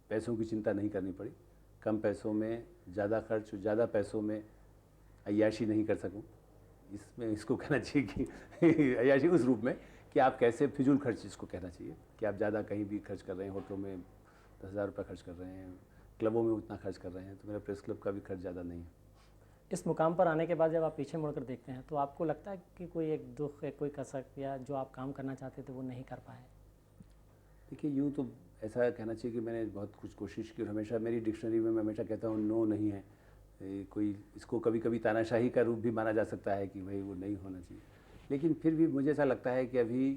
पैसों की चिंता नहीं करनी पड़ी। कम पैसों में ज़्यादा खर्च, ज़्यादा पैसों में अय्याशी नहीं कर सकूं, इसमें इसको कहना चाहिए कि अय्याशी उस रूप में कि आप कैसे फिजूल खर्च, इसको कहना चाहिए कि आप ज़्यादा कहीं भी खर्च कर रहे हैं, होटलों में 10,000 रुपये खर्च कर रहे हैं, क्लबों में उतना खर्च कर रहे हैं, तो मेरा प्रेस क्लब का भी खर्च ज़्यादा नहीं है। इस मुकाम पर आने के बाद जब आप पीछे मुड़कर देखते हैं तो आपको लगता है कि कोई एक दुख है, कोई कसक, या जो आप काम करना चाहते थे वो नहीं कर पाए? देखिए, यूँ तो ऐसा कहना चाहिए कि मैंने बहुत कुछ कोशिश की और हमेशा मेरी डिक्शनरी में मैं हमेशा कहता हूँ नो नहीं है। कोई इसको कभी कभी तानाशाही का रूप भी माना जा सकता है कि भाई वो नहीं होना चाहिए, लेकिन फिर भी मुझे ऐसा लगता है कि अभी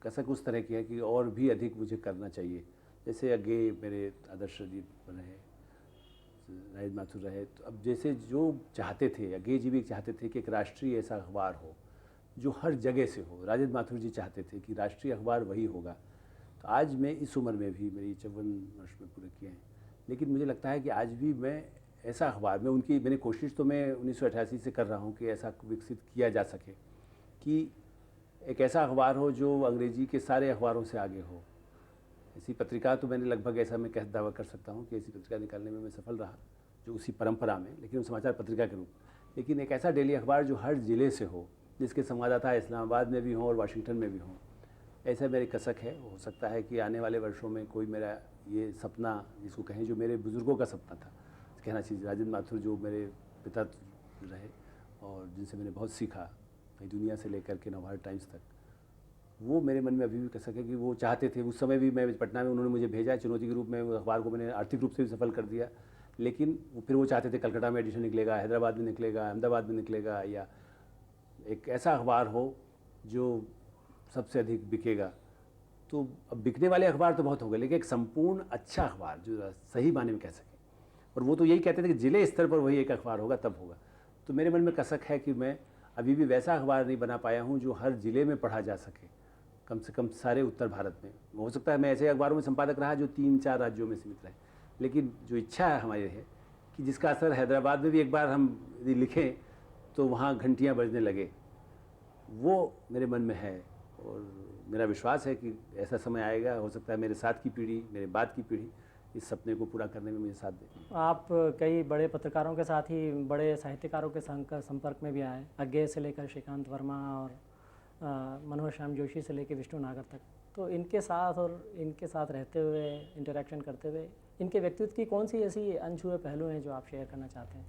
कसक उस तरह की है कि और भी अधिक मुझे करना चाहिए। जैसे आगे मेरे आदर्श जी रहे, राजेंद्र माथुर रहे, तो अब जैसे जो चाहते थे, आगे जी भी चाहते थे कि एक राष्ट्रीय ऐसा अखबार हो जो हर जगह से हो। राजेंद्र माथुर जी चाहते थे कि राष्ट्रीय अखबार वही होगा। तो आज मैं इस उम्र में भी, मेरी 54 वर्ष में पूरे किए हैं, लेकिन मुझे लगता है कि आज भी मैं ऐसा अखबार में मैंने कोशिश तो मैं 1988 से कर रहा हूँ कि ऐसा विकसित किया जा सके कि एक ऐसा अखबार हो जो अंग्रेजी के सारे अखबारों से आगे हो। ऐसी पत्रिका तो मैंने लगभग, ऐसा मैं कह दावा कर सकता हूँ कि ऐसी पत्रिका निकालने में मैं सफल रहा जो उसी परंपरा में, लेकिन वो समाचार पत्रिका के रूप। लेकिन एक ऐसा डेली अखबार जो हर ज़िले से हो, जिसके संवाददाता इस्लामाबाद में भी हों और वाशिंगटन में भी हों, ऐसा मेरी कसक है। हो सकता है कि आने वाले वर्षों में कोई मेरा ये सपना, जिसको कहें, जो मेरे बुज़ुर्गों का सपना था, कहना चाहिए राजेंद्र माथुर जो मेरे पिता रहे और जिनसे मैंने बहुत सीखा, नई दुनिया से लेकर के नवभारत टाइम्स तक, वो मेरे मन में अभी भी कसक है कि वो चाहते थे। उस समय भी मैं पटना में, उन्होंने मुझे भेजा चुनौती के रूप में, वो अखबार को मैंने आर्थिक रूप से भी सफल कर दिया, लेकिन फिर वो चाहते थे कलकत्ता में एडिशन निकलेगा, हैदराबाद में निकलेगा, अहमदाबाद में निकलेगा, या एक ऐसा अखबार हो जो सबसे अधिक बिकेगा। तो अब बिकने वाले अखबार तो बहुत हो गए, लेकिन एक संपूर्ण अच्छा अखबार जो सही माने में कह सके, और वो तो यही कहते थे कि जिले स्तर पर वही एक अखबार होगा तब होगा। तो मेरे मन में कसक है कि मैं अभी भी वैसा अखबार नहीं बना पाया हूँ जो हर जिले में पढ़ा जा सके, कम से कम सारे उत्तर भारत में। हो सकता है मैं ऐसे अखबारों में संपादक रहा जो 3-4 राज्यों में सीमित रहे, लेकिन जो इच्छा है हमारी है कि जिसका असर हैदराबाद में भी एक बार हम यदि लिखें तो वहाँ घंटियाँ बजने लगे, वो मेरे मन में है। और मेरा विश्वास है कि ऐसा समय आएगा, हो सकता है मेरे साथ की पीढ़ी, मेरे बाद की पीढ़ी इस सपने को पूरा करने में मुझे साथ दे। आप कई बड़े पत्रकारों के साथ ही बड़े साहित्यकारों के संपर्क में भी आए, अज्ञे से लेकर श्रीकांत वर्मा और मनोहर श्याम जोशी से लेकर विष्णु नागर तक। तो इनके साथ और इनके साथ रहते हुए, इंटरेक्शन करते हुए, इनके व्यक्तित्व की कौन सी ऐसी अनछुए पहलू हैं जो आप शेयर करना चाहते हैं?